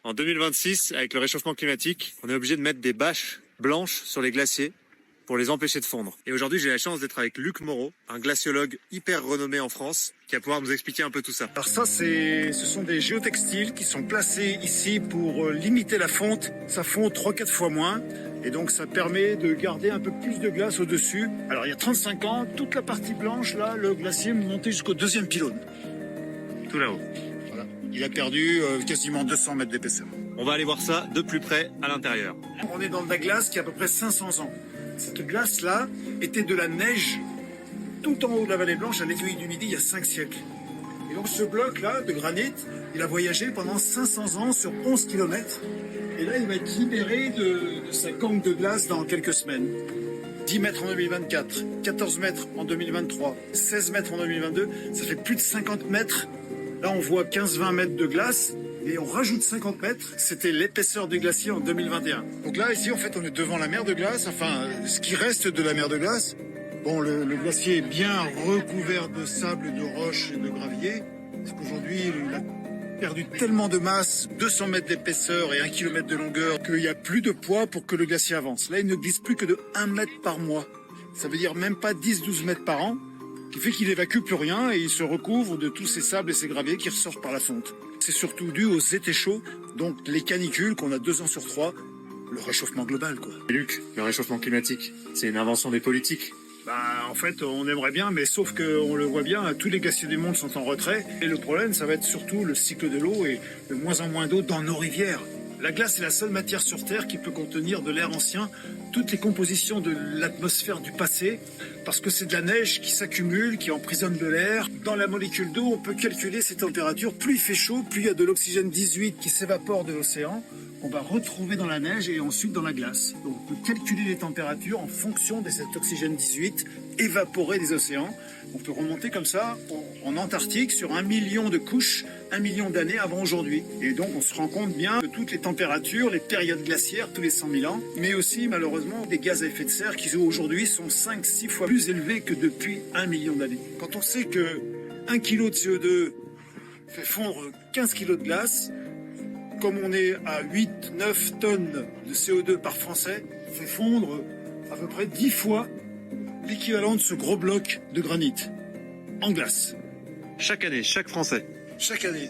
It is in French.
En 2026, avec le réchauffement climatique, on est obligé de mettre des bâches blanches sur les glaciers pour les empêcher de fondre. Et aujourd'hui, j'ai la chance d'être avec Luc Moreau, un glaciologue hyper renommé en France, qui va pouvoir nous expliquer un peu tout ça. Alors ça, ce sont des géotextiles qui sont placés ici pour limiter la fonte. Ça fond 3-4 fois moins. Et donc ça permet de garder un peu plus de glace au-dessus. Alors il y a 35 ans, toute la partie blanche, là, le glacier montait jusqu'au 2e pylône. Tout là-haut. Voilà. Il a perdu quasiment 200 mètres d'épaisseur. On va aller voir ça de plus près à l'intérieur. On est dans de la glace qui a à peu près 500 ans. Cette glace-là était de la neige tout en haut de la vallée blanche à l'aiguille du Midi il y a 5 siècles. Et donc ce bloc-là de granit, il a voyagé pendant 500 ans sur 11 km. Et là, il va être libéré de sa gangue de glace dans quelques semaines. 10 mètres en 2024, 14 mètres en 2023, 16 mètres en 2022, ça fait plus de 50 mètres. Là, on voit 15-20 mètres de glace. Et on rajoute 50 mètres, c'était l'épaisseur du glacier en 2021. Donc là, ici, en fait, on est devant la mer de glace, enfin, ce qui reste de la mer de glace. Bon, le glacier est bien recouvert de sable, de roches et de gravier, parce qu'aujourd'hui, il a perdu tellement de masse, 200 mètres d'épaisseur et 1 km de longueur, qu'il n'y a plus de poids pour que le glacier avance. Là, il ne glisse plus que de 1 mètre par mois. Ça veut dire même pas 10-12 mètres par an, qui fait qu'il évacue plus rien et il se recouvre de tous ces sables et ces graviers qui ressortent par la fonte. C'est surtout dû aux étés chauds, donc les canicules qu'on a 2 ans sur 3, le réchauffement global, quoi. Et Luc, le réchauffement climatique, c'est une invention des politiques. En fait, on aimerait bien, mais sauf qu'on le voit bien, tous les glaciers du monde sont en retrait. Et le problème, ça va être surtout le cycle de l'eau et de moins en moins d'eau dans nos rivières. La glace est la seule matière sur Terre qui peut contenir de l'air ancien, toutes les compositions de l'atmosphère du passé, parce que c'est de la neige qui s'accumule, qui emprisonne de l'air. Dans la molécule d'eau, on peut calculer ces températures. Plus il fait chaud, plus il y a de l'oxygène 18 qui s'évapore de l'océan. On va retrouver dans la neige et ensuite dans la glace. Donc on peut calculer les températures en fonction de cet oxygène 18 évaporé des océans. On peut remonter comme ça en Antarctique sur 1 million de couches, 1 million d'années avant aujourd'hui. Et donc on se rend compte bien de toutes les températures, les périodes glaciaires tous les 100 000 ans, mais aussi malheureusement des gaz à effet de serre qui aujourd'hui sont 5-6 fois plus élevés que depuis 1 million d'années. Quand on sait que 1 kg de CO2 fait fondre 15 kg de glace, comme on est à 8-9 tonnes de CO2 par Français, fait fondre à peu près 10 fois l'équivalent de ce gros bloc de granit en glace. Chaque année, chaque Français. Chaque année.